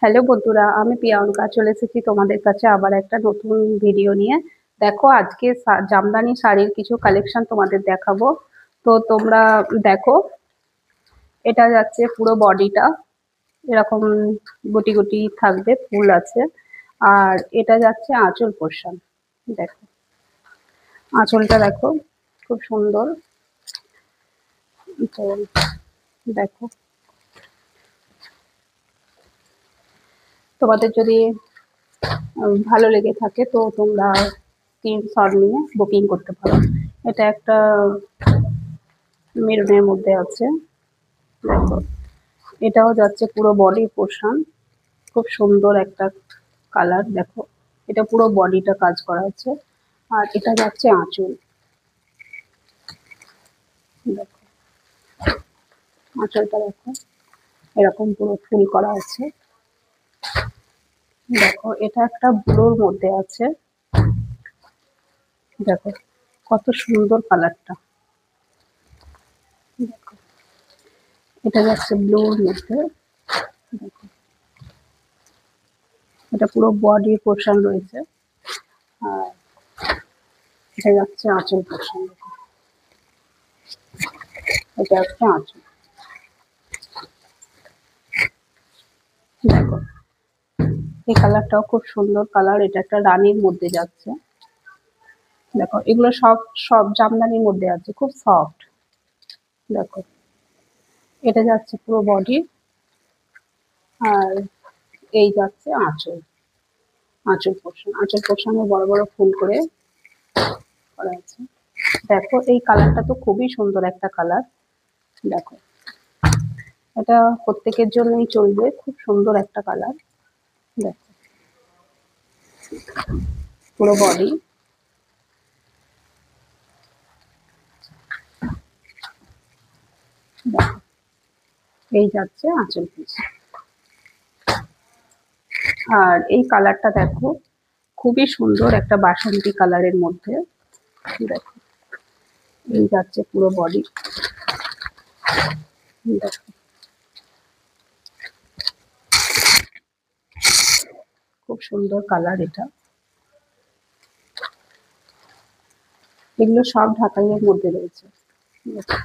Hello বন্ধুরা, আমি প্রিয়াঙ্কা চলে এসেছি তোমাদের কাছে আবার একটা নতুন ভিডিও নিয়ে। দেখো আজকে জামদানি শাড়ির কিছু কালেকশন তোমাদের দেখাবো। তো তোমরা দেখো, এটা যাচ্ছে পুরো বডিটা এরকম গুটি গুটি থাকবে, ফুল আছে। আর এটা যাচ্ছে আঁচল পোর্শন। দেখো আঁচলটা দেখো, খুব সুন্দর। তো দেখো, তোমাদের যদি ভালো লেগে থাকে তো তোমরা স্ক্রিনশট নিয়ে বুকিং করতে পারো। এটা একটা মেরুনের মধ্যে আছে। দেখো, এটাও যাচ্ছে পুরো বডি পোর্শন, খুব সুন্দর একটা কালার। দেখো, এটা পুরো বডিটা কাজ করা আছে। আর এটা যাচ্ছে আঁচল। দেখো আঁচলটা দেখো, এরকম পুরো ফুল করা আছে। দেখো, এটা একটা ব্লুর মধ্যে আছে। দেখো কত সুন্দর কালারটা। দেখো, এটা যাচ্ছে ব্লুর মধ্যে। দেখো, এটা পুরো বডি পোর্শন রয়েছে। আর এটা যাচ্ছে আঁচল পোর্শন। এটা একটা আঁচল। দেখো, এই কালারটাও খুব সুন্দর কালার। এটা একটা রানীর মধ্যে যাচ্ছে। দেখো, এগুলো সব সব জামদানির মধ্যে আছে, খুব সফট। দেখো, এটা যাচ্ছে পুরো বডি। আর এই যাচ্ছে আঁচল। আঁচল পোর্শনে বড় বড় ফুল করে করা আছে। দেখো, এই কালারটা তো খুবই সুন্দর একটা কালার। দেখো, এটা প্রত্যেকের জন্যই চলবে, খুব সুন্দর একটা কালার। দেখো, পুরো বডি। দেখো, এই যাচ্ছে আঁচল পিস। আর এই কালারটা দেখো, খুবই সুন্দর একটা বাসন্তী কালারের মধ্যে। দেখো, এই যাচ্ছে পুরো বডি। দেখো, খুব সুন্দর কালার এটা। এগুলো সব ঢাকাইয়ের মধ্যে রয়েছে। দেখো,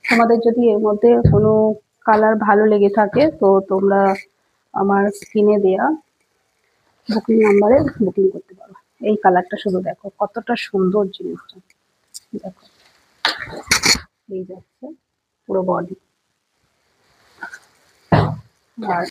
তোমাদের যদি এর মধ্যে কোনো কালার ভালো লেগে থাকে তো তোমরা আমার স্ক্রিনে দেয়া বুকিং নাম্বারে বুকিং করতে পারো। এই কালারটা শুধু দেখো, কতটা সুন্দর জিনিসটা। দেখো, এই যাচ্ছে পুরো বডি। আর